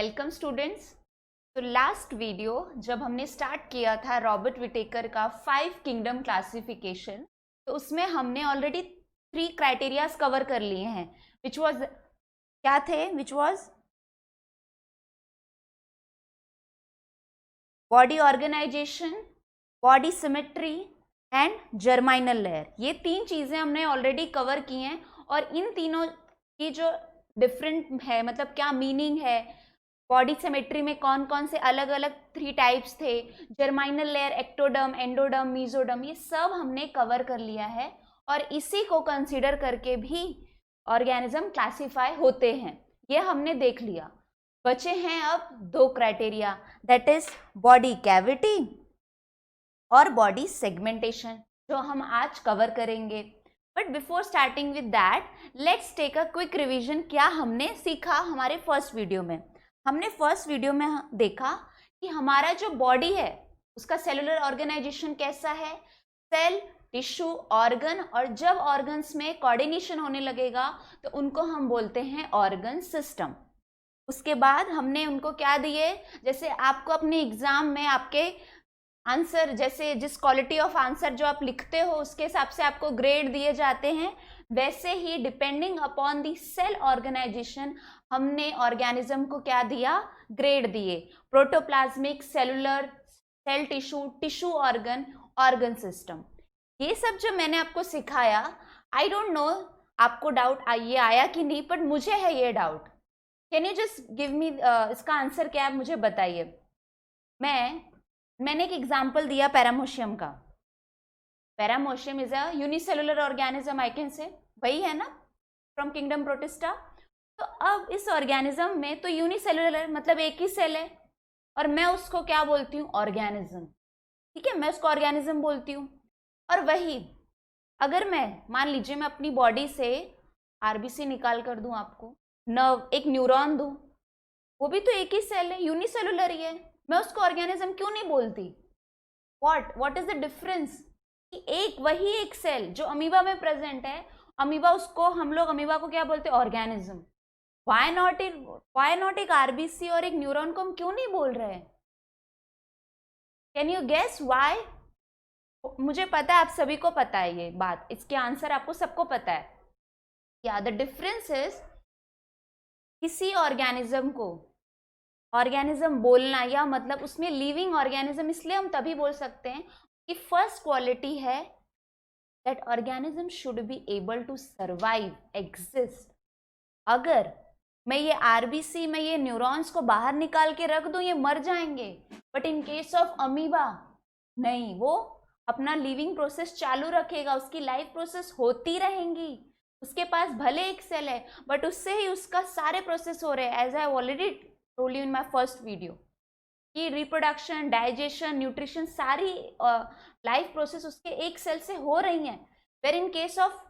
Welcome students. तो last video जब हमने स्टार्ट किया था रॉबर्ट विटेकर का 5 किंगडम क्लासिफिकेशन, तो उसमें हमने ऑलरेडी 3 क्राइटेरियाज कवर कर लिए हैं, विच वाज क्या थे? Which was body organisation, body symmetry and germinal layer. ये 3 चीजें हमने ऑलरेडी कवर की हैं और इन तीनों की जो डिफरेंट है, मतलब क्या मीनिंग है, बॉडी सिमेट्री में कौन कौन से अलग अलग 3 टाइप्स थे, जर्माइनल लेयर, एक्टोडर्म, एंडोडर्म, मीजोडर्म, ये सब हमने कवर कर लिया है और इसी को कंसीडर करके भी ऑर्गेनिज्म क्लासिफाई होते हैं, ये हमने देख लिया। बचे हैं अब 2 criteria, that is body cavity और बॉडी सेगमेंटेशन, जो हम आज कवर करेंगे। But before starting with that, let's take a quick revision. क्या हमने सीखा हमारे फर्स्ट वीडियो में? हमने फर्स्ट वीडियो में देखा कि हमारा जो बॉडी है उसका सेलुलर ऑर्गेनाइजेशन कैसा है, सेल, टिश्यू, ऑर्गन, और जब ऑर्गन्स में कोऑर्डिनेशन होने लगेगा तो उनको हम बोलते हैं ऑर्गन सिस्टम। उसके बाद हमने उनको क्या दिए, जैसे आपको अपने एग्जाम में आपके आंसर, जैसे जिस क्वालिटी ऑफ आंसर जो आप लिखते हो उसके हिसाब से आपको ग्रेड दिए जाते हैं, वैसे ही depending upon the cell organisation हमने ऑर्गेनिज्म को क्या दिया, ग्रेड दिए। Protoplasmic, cellular, cell tissue, tissue organ, organ system. ये सब जो मैंने आपको सिखाया, आई डोंट नो आपको डाउट ये आया कि नहीं, बट मुझे है ये doubt. Can you just give me इसका आंसर क्या है, मुझे बताइए। मैंने एक एग्जाम्पल दिया पैरामोशियम का। Paramecium is a unicellular organism, I can say, वही है ना, फ्रॉम किंगडम प्रोटिस्टा। तो अब इस ऑर्गेनिज्म में तो यूनिसेलुलर मतलब एक ही सेल है और मैं उसको क्या बोलती हूँ, ऑर्गेनिज्म। ठीक है, मैं उसको ऑर्गेनिज्म बोलती हूँ। और वही अगर मैं मान लीजिए मैं अपनी बॉडी से आरबीसी निकाल कर दूं, आपको नर्व, एक न्यूरॉन दूं, वो भी तो एक ही सेल है, यूनिसेलुलर ही है, मैं उसको ऑर्गेनिज्म क्यों नहीं बोलती? What is the difference? कि एक वही एक सेल जो अमीबा में प्रेजेंट है, अमीबा, उसको हम लोग अमीबा को क्या बोलते हैं, ऑर्गेनिज्म। व्हाई नॉट एक आरबीसी और एक न्यूरॉन को हम क्यों नहीं बोल रहे हैं? Can you guess why? मुझे पता है आप सभी को पता है ये बात, इसके आंसर आपको सबको पता है। या द डिफरेंस इज, किसी ऑर्गेनिज्म को ऑर्गेनिज्म बोलना, या मतलब उसमें लिविंग ऑर्गेनिज्म इसलिए हम तभी बोल सकते हैं कि फर्स्ट क्वालिटी है that organism should be able to survive, exist. अगर मैं ये आरबीसी में ये न्यूरॉन्स को बाहर निकाल के रख दूं, ये मर जाएंगे। But in case of amoeba नहीं, वो अपना लिविंग प्रोसेस चालू रखेगा, उसकी लाइफ प्रोसेस होती रहेंगी। उसके पास भले एक सेल है बट उससे ही उसका सारे प्रोसेस हो रहे हैं, as I already told you in my first video, कि रिप्रोडक्शन, डाइजेशन, न्यूट्रिशन, सारी लाइफ प्रोसेस उसके एक सेल से हो रही हैं। Where in case of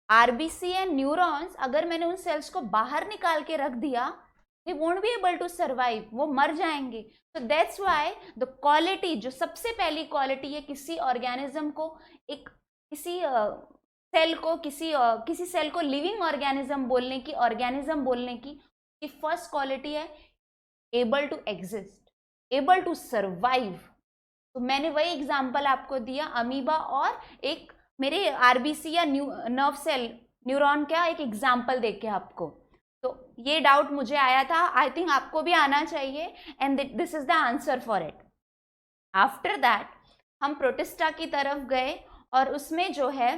RBC and neurons, अगर मैंने उन सेल्स को बाहर निकाल के रख दिया, they won't be able to survive, वो मर जाएंगे। तो that's why the quality, जो सबसे पहली क्वालिटी है किसी ऑर्गेनिज्म को, एक किसी सेल को, किसी सेल को लिविंग ऑर्गेनिज्म बोलने की, ऑर्गेनिज्म बोलने की फर्स्ट क्वालिटी है able to exist, able to survive. तो मैंने वही एग्जाम्पल आपको दिया, अमीबा और एक मेरे आरबीसी या नर्व सेल, न्यूरॉन का एक एग्जाम्पल देके आपको। तो ये डाउट मुझे आया था, आई थिंक आपको भी आना चाहिए, and this is the answer for it. After that हम प्रोटिस्टा की तरफ गए और उसमें जो है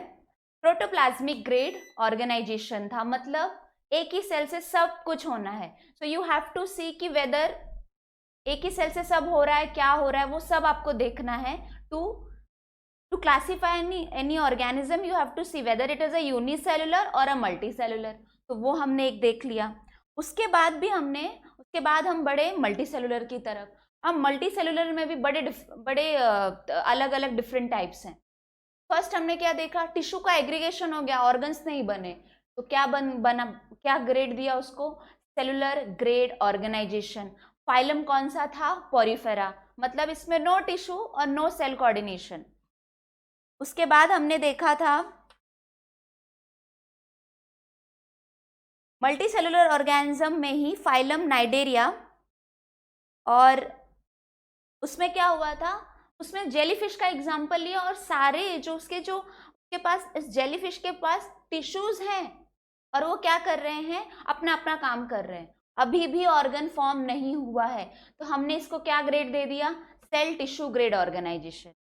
प्रोटोप्लाज्मिक ग्रेड ऑर्गेनाइजेशन था, मतलब एक ही सेल से सब कुछ होना है। सो यू हैव टू सी कि वेदर एक ही सेल से सब हो रहा है, क्या हो रहा है, वो सब आपको देखना है। To classify any organism you have to see whether it is a unicellular और अ मल्टीसेलुलर। तो वो हमने एक देख लिया। उसके बाद हम बढ़े मल्टीसेलुलर की तरफ। अब मल्टीसेलुलर में भी बड़े अलग अलग डिफरेंट टाइप्स हैं। फर्स्ट हमने क्या देखा, टिश्यू का एग्रीगेशन हो गया, ऑर्गन्स नहीं बने, तो क्या ग्रेड दिया उसको, सेलुलर ग्रेड ऑर्गेनाइजेशन। फाइलम कौन सा था, पोरिफेरा, मतलब इसमें नो टिश्यू और नो सेल कोऑर्डिनेशन। उसके बाद हमने देखा था मल्टीसेलुलर ऑर्गेनिज्म में ही फाइलम नाइडेरिया, और उसमें क्या हुआ था, उसमें जेलीफिश का एग्जाम्पल लिया और सारे जो उसके पास, इस जेलीफिश के पास टिश्यूज हैं और वो क्या कर रहे हैं, अपना अपना काम कर रहे हैं, अभी भी ऑर्गन फॉर्म नहीं हुआ है, तो हमने इसको क्या ग्रेड दे दिया, सेल टिश्यू ग्रेड ऑर्गेनाइजेशन।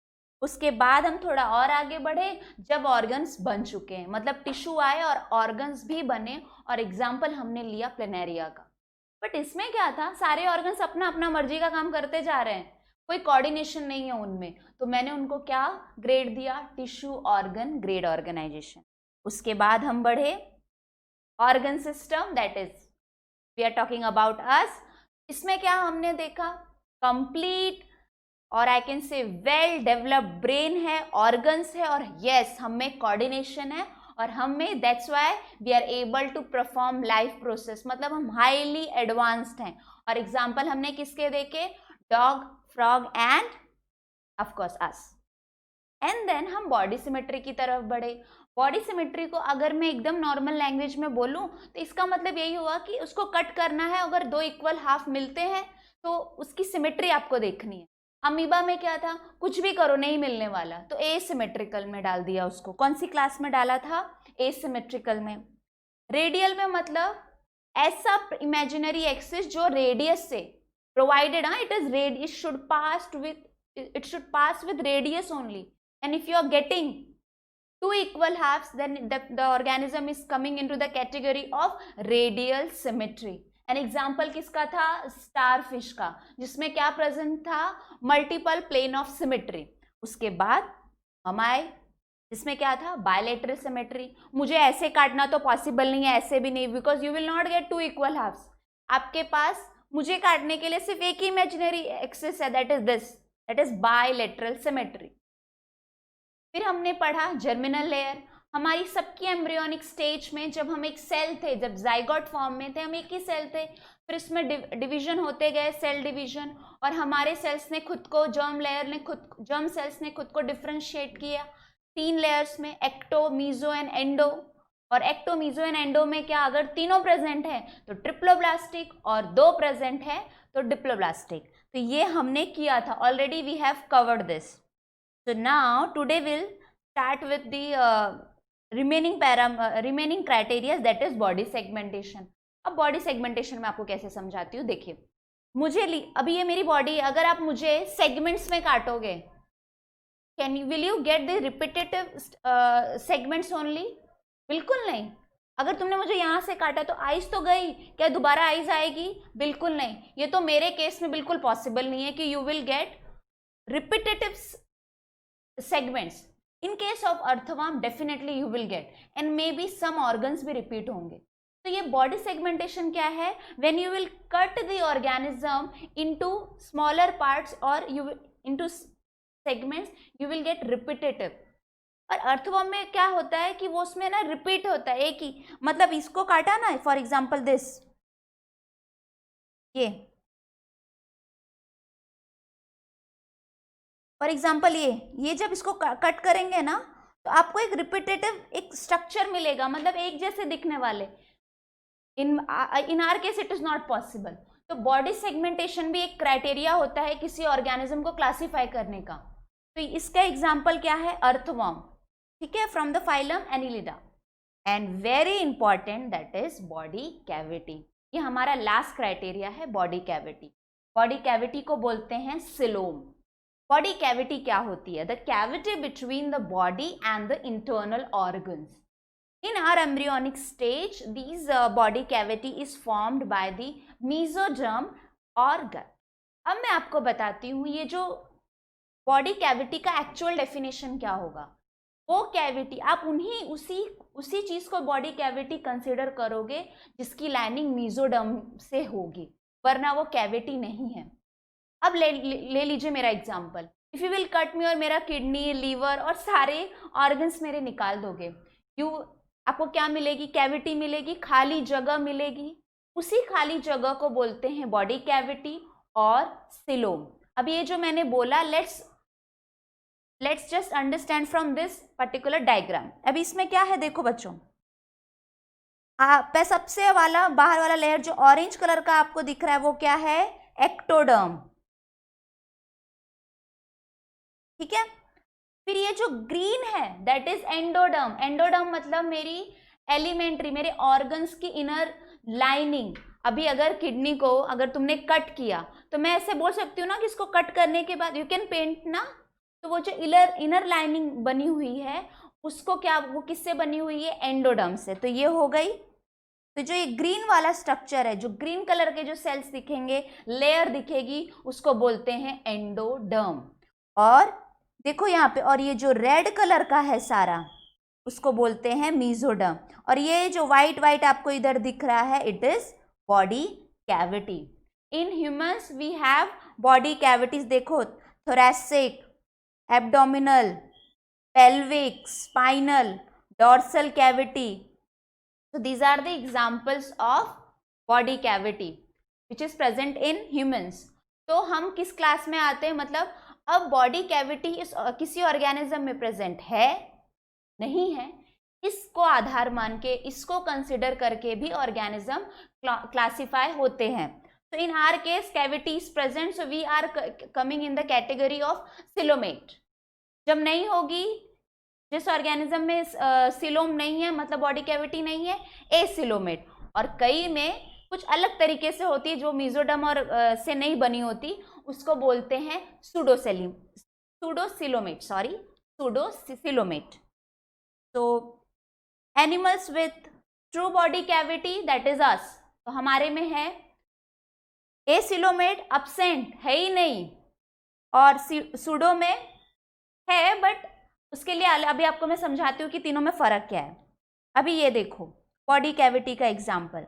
उसके बाद हम थोड़ा और आगे बढ़े जब ऑर्गन्स बन चुके हैं, मतलब टिश्यू आए और ऑर्गन्स भी बने, और एग्जाम्पल हमने लिया प्लेनेरिया का। बट इसमें क्या था, सारे ऑर्गन्स अपना अपना मर्जी का काम करते जा रहे हैं, कोई कोऑर्डिनेशन नहीं है उनमें, तो मैंने उनको क्या ग्रेड दिया, टिश्यू ऑर्गन ग्रेड ऑर्गेनाइजेशन। उसके बाद हम बढ़े organ system, that is we are talking about us. इसमें क्या हमने देखा, कंप्लीट और I can say well developed brain है, ऑर्गन्स है, और यस हम में कोऑर्डिनेशन है, और हम में that's why we are able to perform life process, मतलब हम हाईली एडवांस्ड हैं। और एग्जाम्पल हमने किसके देखे, dog, frog and of course us. And then हम बॉडी सिमेट्री की तरफ बढ़े। बॉडी सिमेट्री को अगर मैं एकदम नॉर्मल लैंग्वेज में बोलूं तो इसका मतलब यही हुआ कि उसको कट करना है, अगर दो इक्वल हाफ मिलते हैं तो उसकी सिमेट्री आपको देखनी है। अमीबा में क्या था, कुछ भी करो नहीं मिलने वाला, तो एसिमेट्रिकल में डाल दिया उसको। कौन सी क्लास में डाला था, एसिमेट्रिकल में। रेडियल में मतलब ऐसा इमेजिनरी एक्सिस जो रेडियस से provided, it should pass with radius only, and if you are getting two equal halves then the organism is coming into the category of radial symmetry. An example किसका था, starfish का, जिसमें क्या present था, multiple plane of symmetry. उसके बाद हम आए जिसमें क्या था, बायलेटरल सिमेट्री। मुझे ऐसे काटना तो पॉसिबल नहीं है, ऐसे भी नहीं, because you will not get two equal halves. आपके पास मुझे काटने के लिए सिर्फ एक ही इमेजिनरी एक्सिस है, that is this, that is bilateral symmetry. फिर हमने पढ़ा जर्मिनल लेयर। हमारी सबकी एम्ब्रियोनिक स्टेज में जब हम एक सेल थे, जब जाइगोट फॉर्म में थे, हम एक ही सेल थे, फिर इसमें डिवीजन होते गए, सेल डिवीजन, और हमारे सेल्स ने खुद को, जर्म सेल्स ने खुद को डिफ्रेंशिएट किया 3 लेयर्स में, एक्टो, मीजो एंड एंडो। और एक्टो, मीजो एंड एंडो में क्या, अगर तीनों प्रेजेंट है तो ट्रिप्लोब्लास्टिक, और 2 प्रेजेंट है तो डिप्लोब्लास्टिक। तो ये हमने किया था already, we have covered this. So now today we'll start with the remaining criteria, that is body segmentation. अब body segmentation मैं आपको कैसे समझाती हूँ, देखिए मुझे अभी ये मेरी बॉडी, अगर आप मुझे सेगमेंट्स में काटोगे, will you get the repetitive segments only? बिल्कुल नहीं। अगर तुमने मुझे यहाँ से काटा तो आइज तो गई, क्या दोबारा आइज आएगी? बिल्कुल नहीं। ये तो मेरे केस में बिल्कुल पॉसिबल नहीं है कि you will get repetitive segments. In case of earthworm definitely you will get, and maybe some organs भी repeat होंगे। तो ये body segmentation क्या है, when you will cut the organism into smaller parts or into segments, you will get repetitive। और earthworm में क्या होता है कि वो उसमें ना रिपीट होता है एक ही, मतलब इसको काटा ना, फॉर एग्जाम्पल दिस, ये फॉर एग्जाम्पल ये जब इसको कट करेंगे ना तो आपको एक रिपीटेटिव एक स्ट्रक्चर मिलेगा, मतलब एक जैसे दिखने वाले। इन are case it is not possible. तो बॉडी सेगमेंटेशन भी एक क्राइटेरिया होता है किसी ऑर्गेनिज्म को क्लासिफाई करने का। तो इसका एग्जाम्पल क्या है, अर्थवर्म, ठीक है, from the phylum Annelida. And very important that is body cavity. ये हमारा लास्ट क्राइटेरिया है, बॉडी कैविटी। बॉडी कैविटी को बोलते हैं सिलोम। बॉडी कैविटी क्या होती है, the cavity between the body and the internal organs. In our embryonic stage, these body cavity is formed by the mesoderm or gut. अब मैं आपको बताती हूँ ये जो बॉडी कैविटी का एक्चुअल डेफिनेशन क्या होगा। वो कैविटी आप उसी चीज को बॉडी कैविटी कंसिडर करोगे जिसकी लाइनिंग मीजोडर्म से होगी, वरना वो कैविटी नहीं है। अब ले लीजिए मेरा example, if you will cut me और मेरा किडनी, लीवर और सारे ऑर्गन्स मेरे निकाल दोगे, आपको क्या मिलेगी, कैविटी मिलेगी, खाली जगह मिलेगी। उसी खाली जगह को बोलते हैं बॉडी कैविटी और सिलोम। अब ये जो मैंने बोला, let's just understand from this particular diagram. अब इसमें क्या है देखो बच्चों, सबसे वाला बाहर वाला लेयर जो ऑरेंज कलर का आपको दिख रहा है वो क्या है, एक्टोडर्म, ठीक है। फिर ये जो ग्रीन है दैट इज एंडोडर्म। एंडोडर्म मतलब मेरी एलिमेंट्री, मेरे ऑर्गन्स की इनर लाइनिंग। अभी अगर किडनी को अगर तुमने कट किया तो मैं ऐसे बोल सकती हूँ ना कि इसको कट करने के बाद यू कैन पेंट ना, तो वो जो इनर लाइनिंग बनी हुई है उसको क्या, वो किससे बनी हुई है, एंडोडर्म से। तो ये हो गई। तो जो ये ग्रीन वाला स्ट्रक्चर है, जो ग्रीन कलर के जो सेल्स दिखेंगे, लेयर दिखेगी, उसको बोलते हैं एंडोडर्म। और देखो यहाँ पे, और ये जो रेड कलर का है सारा उसको बोलते हैं मीजोडर्म। और ये जो व्हाइट व्हाइट आपको इधर दिख रहा है it is body cavity. In humans we have body cavities, देखो thoracic, abdominal, pelvic, spinal, dorsal cavity. So these are the examples of body cavity which is present in humans. तो हम किस class में आते हैं, मतलब अब बॉडी कैविटी किसी ऑर्गेनिज्म में प्रेजेंट है नहीं है, इसको आधार मान के, इसको कंसिडर करके भी ऑर्गेनिज्म क्लासिफाई होते हैं। So in our case cavity is present, so we are coming in the category of coelomate. जब नहीं होगी, जिस ऑर्गेनिज्म में सिलोम नहीं है मतलब बॉडी कैविटी नहीं है, एसिलोमेट। और कई में कुछ अलग तरीके से होती है जो मीजोडर्म और से नहीं बनी होती, उसको बोलते हैं सूडोसिलोमेट, सूडोसिलोमेट। तो animals with true body cavity that is us, तो हमारे में है एसिलोमेट अब्सेंट है ही नहीं, और सूडो में है बट उसके लिए अभी आपको मैं समझाती हूँ कि तीनों में फर्क क्या है। अभी ये देखो बॉडी कैविटी का example,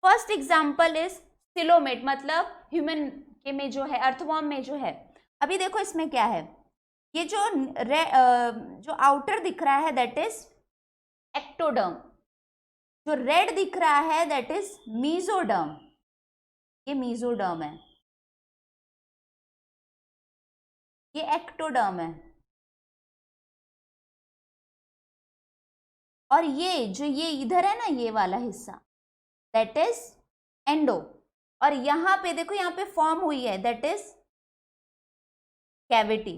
first example is coelomate, मतलब ह्यूमन के में जो है, अर्थवॉर्म में जो है। अभी देखो इसमें क्या है, ये जो आउटर दिख रहा है दैट इज एक्टोडर्म, जो रेड दिख रहा है दैट इज मीजोडर्म, ये मीजोडर्म है, ये एक्टोडर्म है। और ये जो ये इधर है ना, ये वाला हिस्सा दैट इज एंडो। और यहाँ पे देखो, यहाँ पे फॉर्म हुई है that is cavity.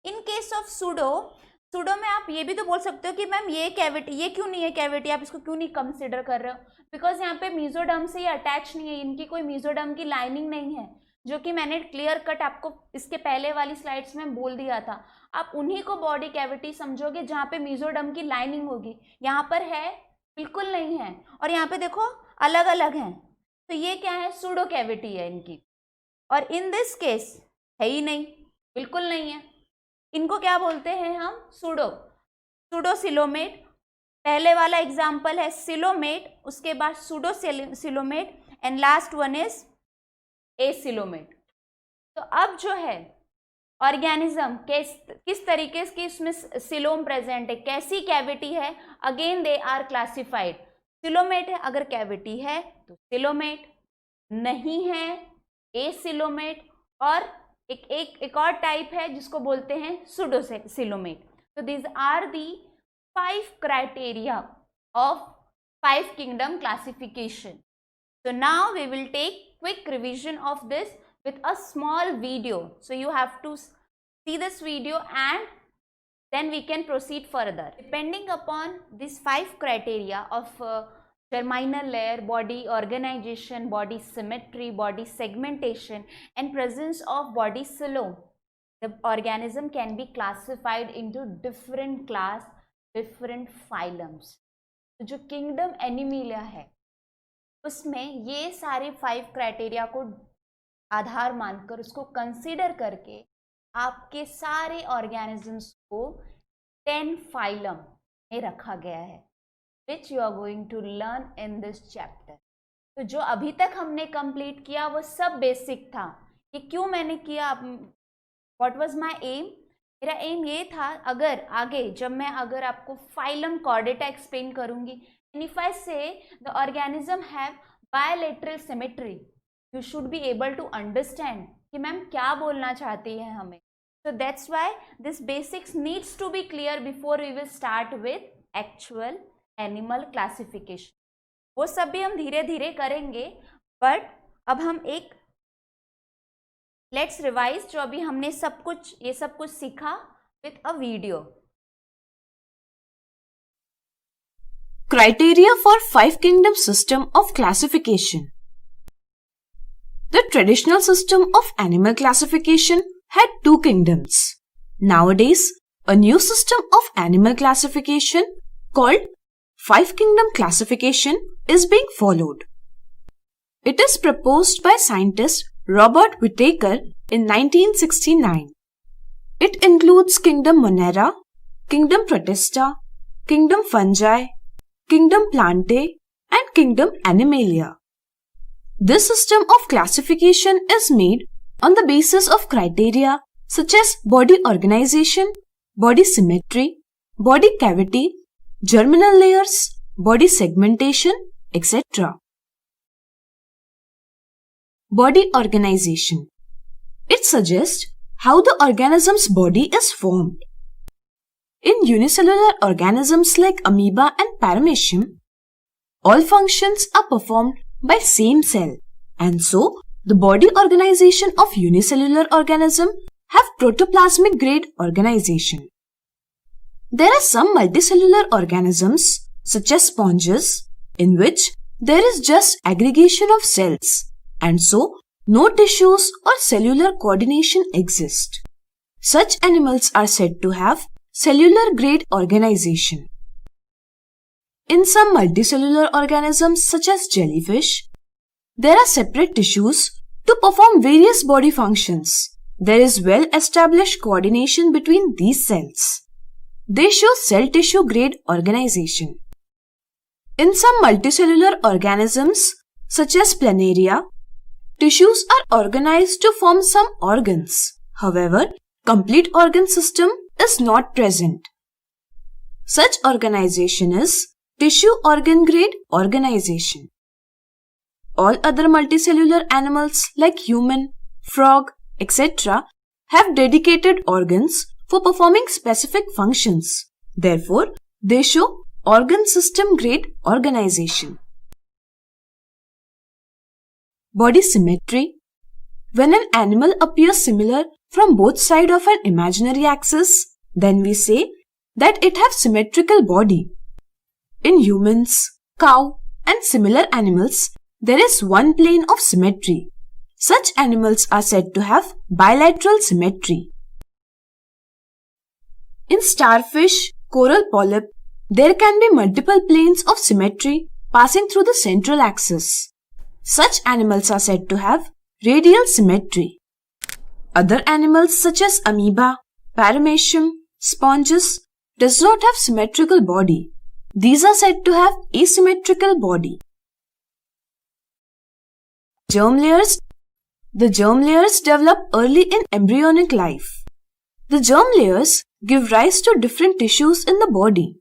In case of pseudo में आप ये भी तो बोल सकते हो कि मैम ये कैविटी, ये क्यों नहीं है कैविटी, आप इसको क्यों नहीं कंसिडर कर रहे हो, बिकॉज यहाँ पे मीजोडर्म से ये अटैच नहीं है, इनकी कोई मीजोडर्म की लाइनिंग नहीं है, जो कि मैंने क्लियर कट आपको इसके पहले वाली स्लाइड्स में बोल दिया था। आप उन्हीं को बॉडी कैविटी समझोगे जहाँ पे मीजोडर्म की लाइनिंग होगी, यहाँ पर है बिल्कुल नहीं है, और यहाँ पे देखो अलग अलग हैं, तो ये क्या है, सूडो कैविटी है इनकी। और इन दिस केस है ही नहीं, बिल्कुल नहीं है, इनको क्या बोलते हैं हम, सूडोसिलोमेट। पहले वाला एग्जाम्पल है सिलोमेट, उसके बाद pseudocoelomate, and last one is acoelomate. तो अब जो है ऑर्गेनिज्म किस तरीके की इसमें सिलोम प्रेजेंट है, कैसी कैविटी है, again they are classified. Coelomate है अगर कैविटी है तो सिलोमेट, नहीं है एसिलोमेट, और एक और टाइप है जिसको बोलते हैं सूडोसिलोमेट। तो these are the 5 criteria of 5 kingdom classification. So now we will take quick revision of this with a small video. So you have to see this video and then we can proceed further. Depending upon these 5 criteria of germinal layer, body organization, body symmetry, body segmentation, and presence of body coelom, the organism can be classified into different class, different phylums. तो जो kingdom Animalia है उसमें ये सारे 5 criteria को आधार मानकर, उसको consider करके आपके सारे ऑर्गेनिजम्स को 10 फाइलम में रखा गया है, which you are going to learn in this chapter. तो जो अभी तक हमने कंप्लीट किया वो सब बेसिक था। ये क्यों मैंने किया, व्हाट वाज माय एम, मेरा एम ये था, अगर आगे जब मैं अगर आपको फाइलम कॉर्डेटा एक्सप्लेन करूंगी, and if I say the organism have bilateral symmetry, you should be able to understand कि मैम क्या बोलना चाहती है हमें। So that's why this basics needs to be clear before we will start with actual animal classification. वो सब भी हम धीरे धीरे करेंगे, बट अब हम एक लेट्स रिवाइज जो अभी हमने ये सब कुछ सीखा with a video. Criteria for Five Kingdom system of classification. The traditional system of animal classification had two kingdoms. Nowadays, a new system of animal classification called Five Kingdom classification is being followed. It is proposed by scientist Robert Whittaker in 1969. It includes Kingdom Monera, Kingdom Protista, Kingdom Fungi, Kingdom Plantae, and Kingdom Animalia. This system of classification is made on the basis of criteria such as body organization, body symmetry, body cavity, germinal layers, body segmentation, etc. Body organization. It suggests how the organism's body is formed. In unicellular organisms like amoeba and paramecium, all functions are performed by same cell, and so the body organization of unicellular organism have protoplasmic grade organization. There are some multicellular organisms such as sponges in which there is just aggregation of cells, and so no tissues or cellular coordination exist. Such animals are said to have cellular grade organization. In some multicellular organisms such as jellyfish, there are separate tissues to perform various body functions. There is well-established coordination between these cells. They show cell-tissue grade organization. In some multicellular organisms such as planaria, tissues are organized to form some organs. However, complete organ system is not present. Such organization is tissue organ grade organization. All other multicellular animals like human, frog, etc. have dedicated organs for performing specific functions. Therefore, they show organ system grade organization. Body symmetry. When an animal appears similar from both sides of an imaginary axis, then we say that it has symmetrical body. In humans, cow, and similar animals, there is one plane of symmetry. Such animals are said to have bilateral symmetry. In starfish, coral polyp, there can be multiple planes of symmetry passing through the central axis. Such animals are said to have radial symmetry. Other animals such as amoeba, paramecium, sponges does not have symmetrical body. These are said to have asymmetrical body. Germ layers. The germ layers develop early in embryonic life. The germ layers give rise to different tissues in the body.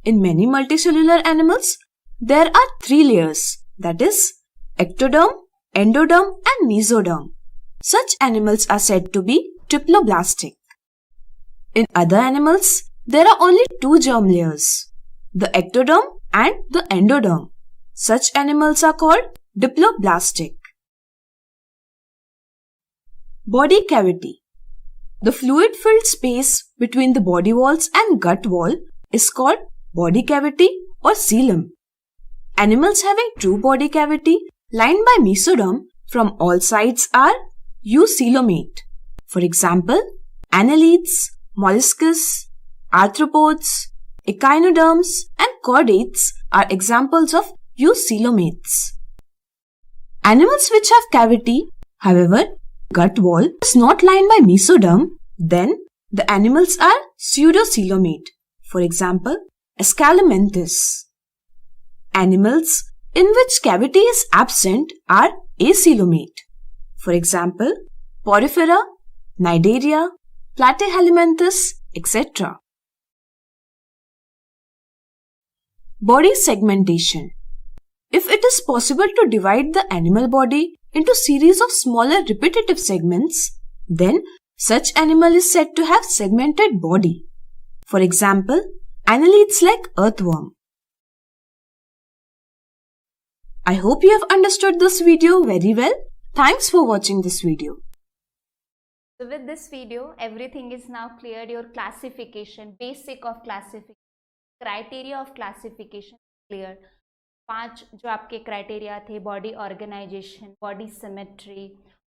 In many multicellular animals, there are 3 layers, that is, ectoderm, endoderm and mesoderm. Such animals are said to be triploblastic. In other animals, there are only 2 germ layers, the ectoderm and the endoderm. Such animals are called diploblastic. Body cavity. The fluid-filled space between the body walls and gut wall is called body cavity or coelom. Animals having true body cavity lined by mesoderm from all sides are eucoelomate. For example, annelids, molluscs, arthropods, echinoderms and chordates are examples of eucoelomates. Animals which have cavity, however, gut wall is not lined by mesoderm, then the animals are pseudocoelomate. For example, Escalamenthus. Animals in which cavity is absent are acoelomate. For example, Porifera, Cnidaria, Platyhelminthes, etc. Body segmentation. If it is possible to divide the animal body into series of smaller repetitive segments, then such animal is said to have segmented body. For example, annelids like earthworm. I hope you have understood this video very well. Thanks for watching this video. So with this video, everything is now cleared. Your classification, basic of classification, criteria of classification cleared. 5 जो आपके criteria थे, body organisation, body symmetry,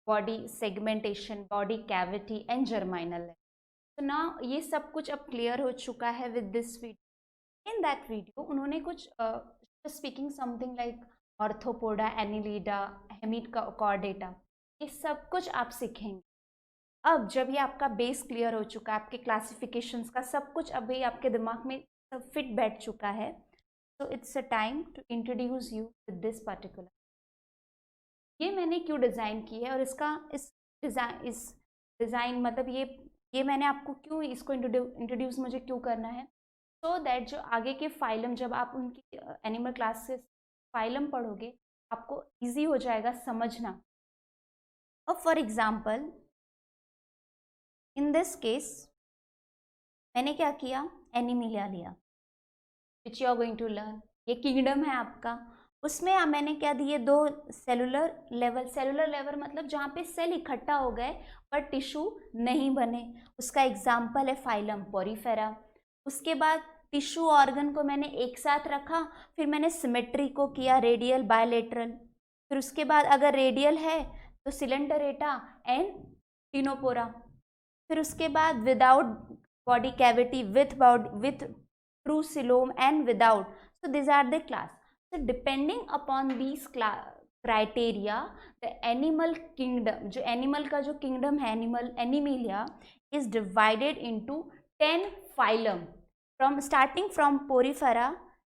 body segmentation, body cavity and germinal. तो ना ये सब कुछ अब clear हो चुका है with this video. In that video उन्होंने कुछ speaking something like arthropoda, Annelida, Hemichordata, ये सब कुछ आप सीखेंगे। अब जब ये आपका बेस क्लियर हो चुका है, आपके क्लासिफिकेशंस का सब कुछ अभी आपके दिमाग में सब फिट बैठ चुका है, तो it's a time to introduce you with this particular. ये मैंने क्यों डिज़ाइन की है और इसका इस डिज़ाइन मतलब ये मैंने आपको क्यों इसको इंट्रोड्यूस मुझे क्यों करना है, सो दैट जो आगे के फाइलम जब आप उनकी एनिमल क्लास से फाइलम पढ़ोगे आपको ईजी हो जाएगा समझना। अब for example in this case मैंने क्या किया, एनिमिलिया लिया, which you are going to learn. ये किंगडम है आपका, उसमें मैंने क्या दिए, 2 सेलुलर लेवल मतलब जहाँ पे सेल इकट्ठा हो गए पर टिश्यू नहीं बने, उसका एग्जाम्पल है फाइलम पोरीफेरा। उसके बाद टिश्यू ऑर्गन को मैंने एक साथ रखा, फिर मैंने सिमेट्री को किया, रेडियल बायलेटरल। फिर उसके बाद अगर रेडियल है तो सिलेंडरेटा एंड टिनोपोरा। फिर उसके बाद without body cavity, with true coelom and without. So this are the class. So depending upon these criteria, the animal kingdom, जो animal का जो kingdom है, Animalia is divided into 10 phylum, starting from Porifera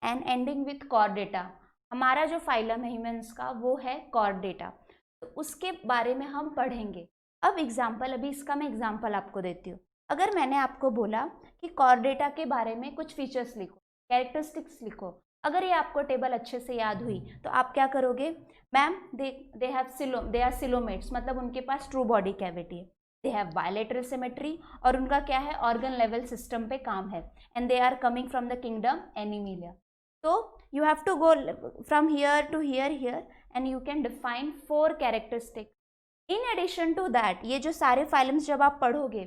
and ending with Chordata. हमारा जो phylum है humans का वो है Chordata, तो उसके बारे में हम पढ़ेंगे। अब एग्जाम्पल, अभी इसका मैं एग्जाम्पल आपको देती हूँ। अगर मैंने आपको बोला कि Chordata के बारे में कुछ फीचर्स लिखो, कैरेक्टरिस्टिक्स लिखो, अगर ये आपको टेबल अच्छे से याद हुई तो आप क्या करोगे, मैम दे आर सिलोमेट्स, मतलब उनके पास ट्रू बॉडी कैविटी है, दे हैव बायलेटरल सिमेट्री और उनका क्या है, ऑर्गन लेवल सिस्टम पे काम है, and they are coming from the kingdom Animalia. तो you have to go from here to here and you can define 4 characteristic. In addition to that, ये जो सारे फाइलम्स जब आप पढ़ोगे,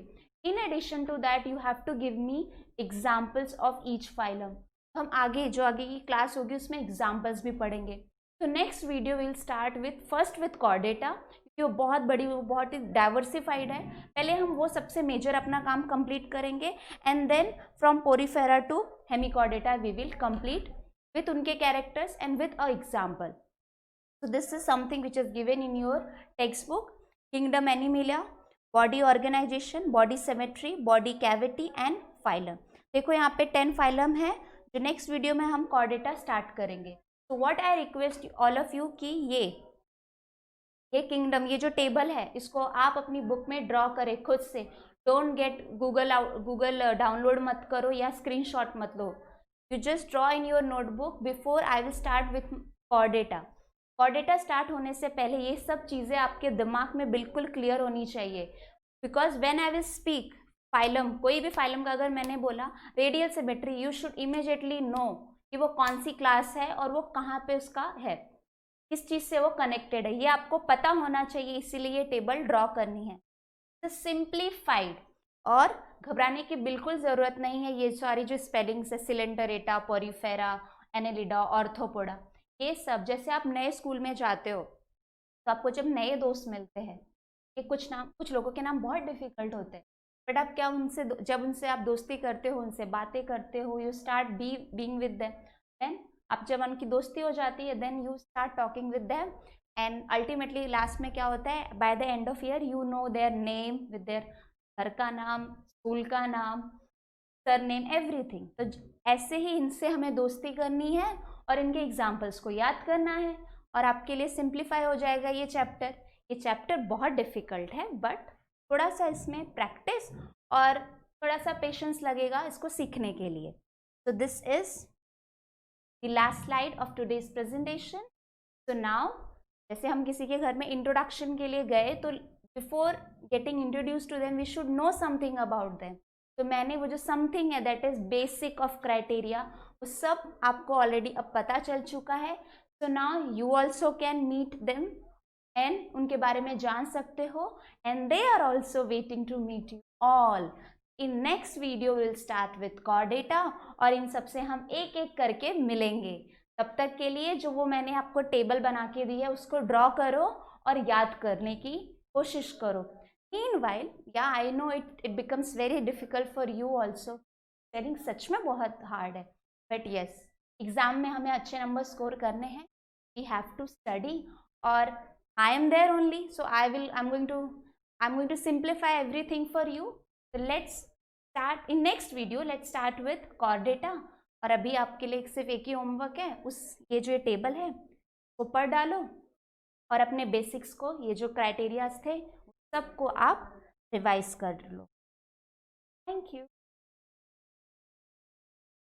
in addition to that you have to give me examples of each phylum. हम आगे की class होगी उसमें एग्जाम्पल्स भी पढ़ेंगे। तो next video will start first with Chordata, क्योंकि वो बहुत बड़ी, वो बहुत ही डाइवर्सिफाइड है। पहले हम वो सबसे मेजर अपना काम कंप्लीट करेंगे and then from Porifera to Hemichordata we will complete with उनके characters and with a example. So this is something which is given in your textbook, kingdom Animalia, body organisation, body symmetry, body cavity and phylum. देखो यहाँ पे 10 phylum है, जो next video में हम Chordata start करेंगे। तो what I request all of you कि ये किंगडम, ये जो टेबल है, इसको आप अपनी बुक में ड्रॉ करें खुद से। डोंट गेट गूगल डाउनलोड मत करो या स्क्रीनशॉट मत लो, you just draw in your notebook before I will start with Chordata. Chordata start होने से पहले ये सब चीज़ें आपके दिमाग में बिल्कुल क्लियर होनी चाहिए, because when I will speak phylum, कोई भी फाइलम का अगर मैंने बोला radial symmetry, you should immediately know कि वो कौन सी क्लास है और वो कहाँ पे उसका है, किस चीज़ से वो कनेक्टेड है, ये आपको पता होना चाहिए, इसीलिए ये टेबल ड्रॉ करनी है। तो सिंप्लीफाइड, और घबराने की बिल्कुल ज़रूरत नहीं है। ये सारी जो स्पेलिंग्स है, सिलेंडरेटा, पोरीफेरा, एनेलिडा, ऑर्थोपोडा, ये सब जैसे आप नए स्कूल में जाते हो तो आपको जब नए दोस्त मिलते हैं, ये कुछ लोगों के नाम बहुत डिफिकल्ट होते हैं, बट आप क्या जब उनसे आप दोस्ती करते हो, उनसे बातें करते हो, you start being with them, then आप जब उनकी दोस्ती हो जाती है, then you start talking with them, and ultimately last में क्या होता है, by the end of year you know their name with their घर का नाम, स्कूल का नाम, सर नेम, एवरीथिंग। तो ऐसे ही इनसे हमें दोस्ती करनी है और इनके एग्जाम्पल्स को याद करना है, और आपके लिए सिंप्लीफाई हो जाएगा ये चैप्टर। ये चैप्टर बहुत डिफिकल्ट है, बट थोड़ा सा इसमें प्रैक्टिस और थोड़ा सा पेशेंस लगेगा इसको सीखने के लिए। So this is the last slide of today's presentation. So now, जैसे हम किसी के घर में इंट्रोडक्शन के लिए गए तो before getting introduced to them, we should know something about them. तो मैंने वो जो समथिंग है that is basic of criteria, वो सब आपको ऑलरेडी अब पता चल चुका है. So now you also can meet them and उनके बारे में जान सकते हो, and they are also waiting to meet you all. In next video will start with Chordata, और इन सबसे हम एक एक करके मिलेंगे। तब तक के लिए जो वो मैंने आपको टेबल बना के दी है उसको ड्रॉ करो और याद करने की कोशिश करो। Meanwhile, yeah I know it becomes very difficult for you also, spelling सच में बहुत हार्ड है, बट येस, एग्जाम में हमें अच्छे नंबर स्कोर करने हैं, वी हैव टू स्टडी, और I am there only, so I am going to simplify everything for you. So let's start in next video, let's start with chordata। और अभी आपके लिए सिर्फ एक ही होमवर्क है, ये जो ये टेबल है वो पढ़ डालो और अपने बेसिक्स को, ये जो क्राइटेरियाज थे सबको आप रिवाइज कर लो। Thank you.